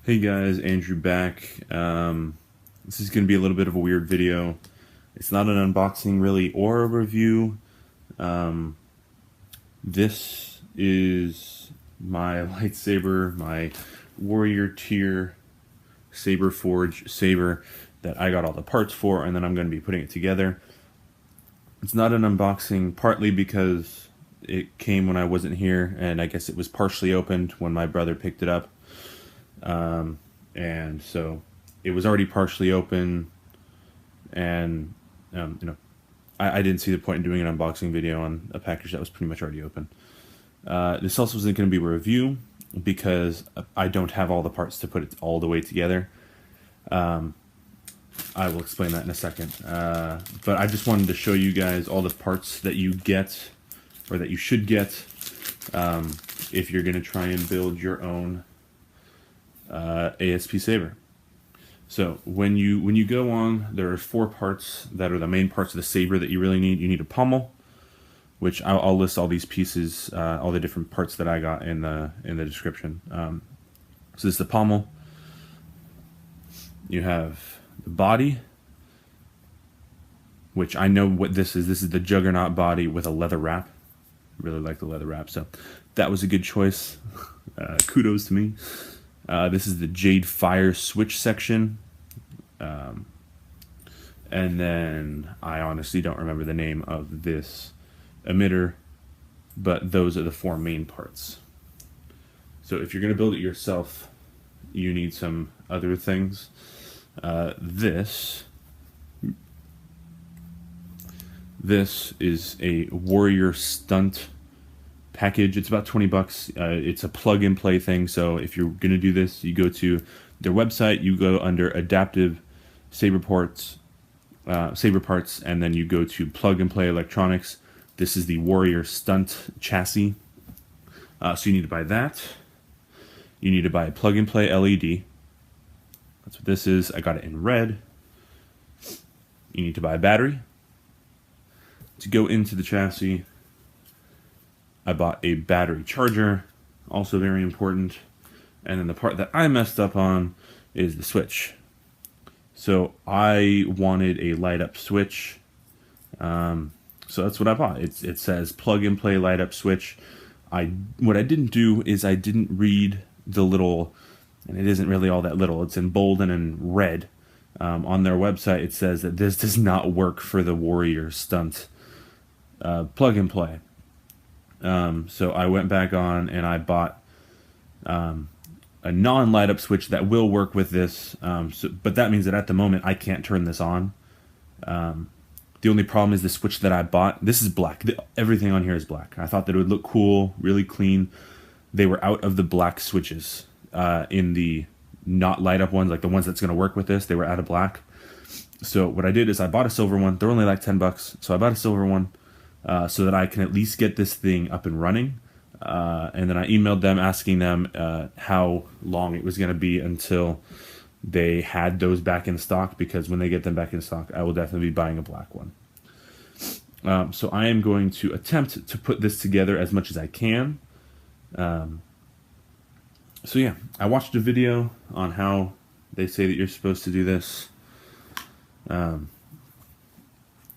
Hey guys, Andrew back. This is going to be a little bit of a weird video. It's not an unboxing really or a review. This is my lightsaber, my warrior tier Saberforge saber that I got all the parts for, and then I'm going to be putting it together. It's not an unboxing partly because it came when I wasn't here, and I guess it was partially opened when my brother picked it up. And so it was already partially open, and I didn't see the point in doing an unboxing video on a package that was pretty much already open. This also isn't going to be a review because I don't have all the parts to put it all the way together. I will explain that in a second. But I just wanted to show you guys all the parts that you get, or that you should get, if you're going to try and build your own ASP saber. So when you go on, there are 4 parts that are the main parts of the saber that you really need. You need a pommel, which I'll list all these pieces, all the different parts that I got in the description. So this is the pommel. You have the body, which I know what this is. This is the Juggernaut body with a leather wrap. I really like the leather wrap, so that was a good choice. Kudos to me. This is the Jade Fire switch section. And then I honestly don't remember the name of this emitter, but those are the 4 main parts. So if you're going to build it yourself, you need some other things. This is a Warrior Stunt package. It's about 20 bucks. It's a plug and play thing. So if you're going to do this, you go to their website, you go under adaptive saber parts, and then you go to plug and play electronics. This is the Warrior Stunt chassis. So you need to buy that. You need to buy a plug and play LED. That's what this is. I got it in red. You need to buy a battery to go into the chassis. I bought a battery charger, also very important. And then the part that I messed up on is the switch. So I wanted a light up switch. So that's what I bought. It says plug and play light up switch. What I didn't do is I didn't read the little, and it isn't really all that little, it's in bold and in red. On their website it says that this does not work for the Warrior Stunt plug and play. So I went back on and I bought a non-light up switch that will work with this, but that means that at the moment I can't turn this on. The only problem is the switch that I bought. This is black. Everything on here is black. I thought that it would look cool, really clean. They were out of the black switches in the not light up ones, like the ones that's going to work with this. They were out of black. So what I did is I bought a silver one. They're only like 10 bucks. So I bought a silver one so that I can at least get this thing up and running. And then I emailed them asking them how long it was going to be until they had those back in stock, because when they get them back in stock, I will definitely be buying a black one. So I am going to attempt to put this together as much as I can. So yeah, I watched a video on how they say that you're supposed to do this.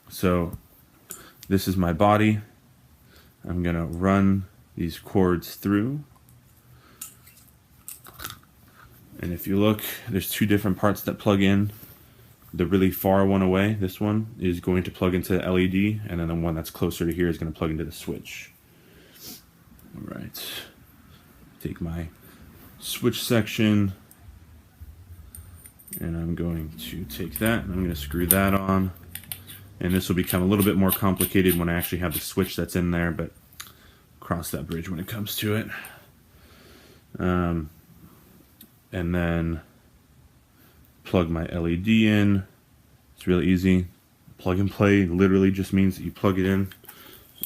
So this is my body. I'm going to run these cords through. And if you look, there's 2 different parts that plug in. The really far one away, this one, is going to plug into the LED, and then the one that's closer to here is going to plug into the switch. All right. Take my switch section, and I'm going to take that, and I'm going to screw that on. And this will become a little bit more complicated when I actually have the switch that's in there, but cross that bridge when it comes to it. And then plug my LED in. It's really easy. Plug and play literally just means that you plug it in.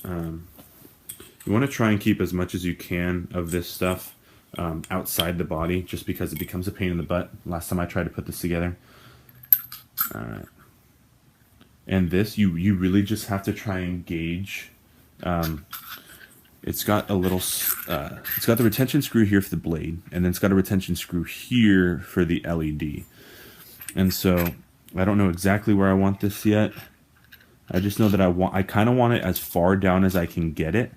You want to try and keep as much as you can of this stuff outside the body, just because it becomes a pain in the butt. Last time I tried to put this together. Alright. And this, you really just have to try and gauge it's got a little, it's got the retention screw here for the blade, and then it's got a retention screw here for the LED. And so I don't know exactly where I want this yet. I just know that I kind of want it as far down as I can get it.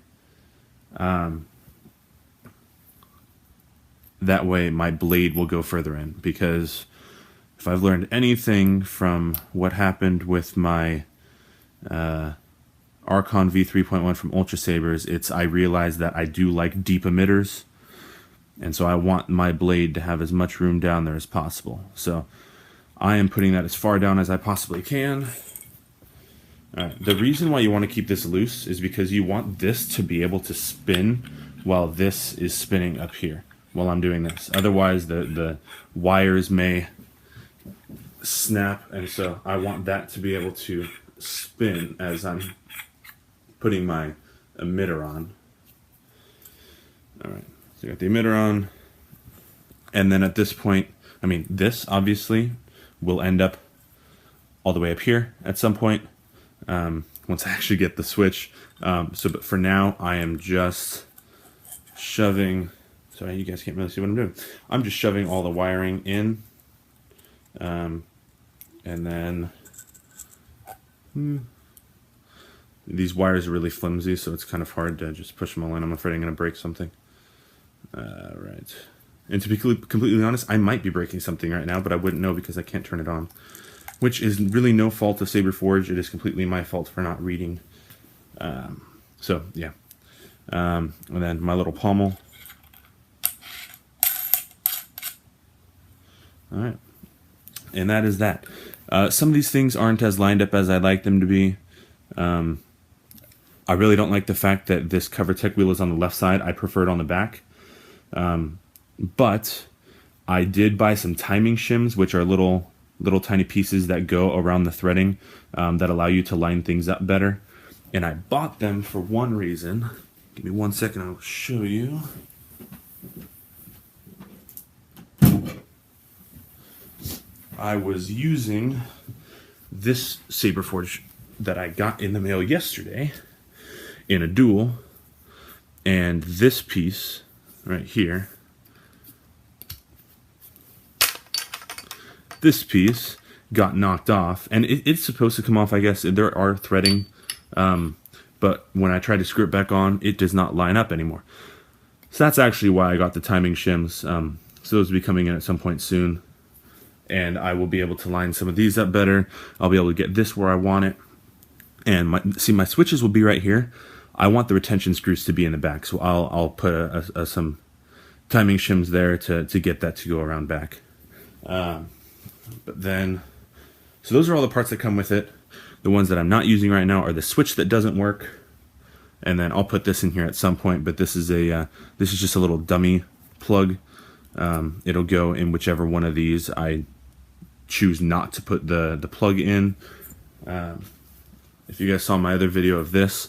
That way my blade will go further in, because if I've learned anything from what happened with my Archon V3.1 from Ultra Sabers, I realized that I do like deep emitters, and so I want my blade to have as much room down there as possible. So I am putting that as far down as I possibly can. The reason why you want to keep this loose is because you want this to be able to spin while this is spinning up here while I'm doing this. Otherwise the wires may snap, and so I want that to be able to spin as I'm putting my emitter on. Alright, so I got the emitter on, and then at this point, I mean, this obviously will end up all the way up here at some point, once I actually get the switch. But for now, I am just shoving, sorry, you guys can't really see what I'm doing. I'm just shoving all the wiring in, and then these wires are really flimsy, so it's kind of hard to just push them all in. I'm afraid I'm going to break something. Right. And to be completely honest, I might be breaking something right now, but I wouldn't know because I can't turn it on. Which is really no fault of Saberforge. It is completely my fault for not reading. So, yeah. And then my little pommel. Alright. And that is that. Some of these things aren't as lined up as I'd like them to be. I really don't like the fact that this cover tech wheel is on the left side. I prefer it on the back. But I did buy some timing shims, which are little tiny pieces that go around the threading that allow you to line things up better. And I bought them for one reason. Give me 1 second, I'll show you. I was using this Saberforge that I got in the mail yesterday in a duel, and this piece right here, this piece got knocked off, and it's supposed to come off, I guess. There are threading, but when I try to screw it back on, it does not line up anymore. So that's actually why I got the timing shims. So those will be coming in at some point soon, and I will be able to line some of these up better. I'll be able to get this where I want it, and my switches will be right here. I want the retention screws to be in the back, so I'll put some timing shims there to get that to go around back. But then, so those are all the parts that come with it. The ones that I'm not using right now are the switch that doesn't work, and then I'll put this in here at some point. But this is just a little dummy plug. It'll go in whichever one of these I choose not to put the plug in. If you guys saw my other video of this,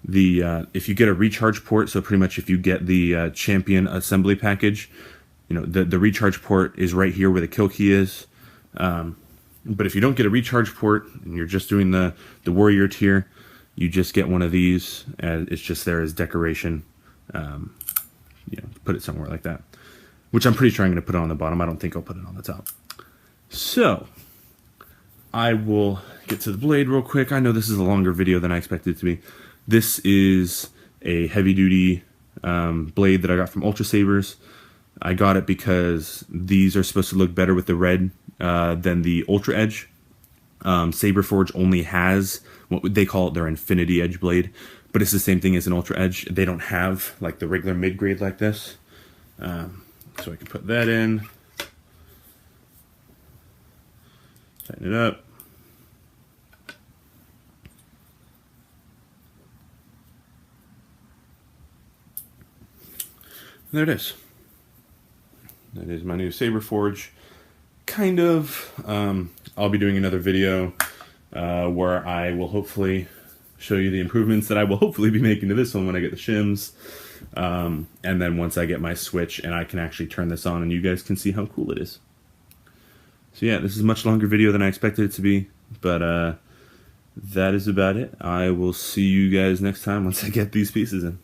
if you get a recharge port, so pretty much if you get the Champion assembly package, you know, the recharge port is right here where the kill key is. But if you don't get a recharge port and you're just doing the warrior tier, you just get one of these, and it's just there as decoration. You know, put it somewhere like that, which I'm pretty sure I'm going to put it on the bottom. I don't think I'll put it on the top. So I will get to the blade real quick. I know this is a longer video than I expected it to be. This is a heavy-duty blade that I got from Ultra Sabers. I got it because these are supposed to look better with the red than the Ultra Edge. Saberforge only has what they call it their Infinity Edge blade, but it's the same thing as an Ultra Edge. They don't have like the regular mid-grade like this. So I can put that in, tighten it up. There it is. That is my new Saberforge. Kind of. I'll be doing another video where I will hopefully show you the improvements that I will hopefully be making to this one when I get the shims. And then once I get my switch and I can actually turn this on and you guys can see how cool it is. So yeah, this is a much longer video than I expected it to be, but that is about it. I will see you guys next time once I get these pieces in.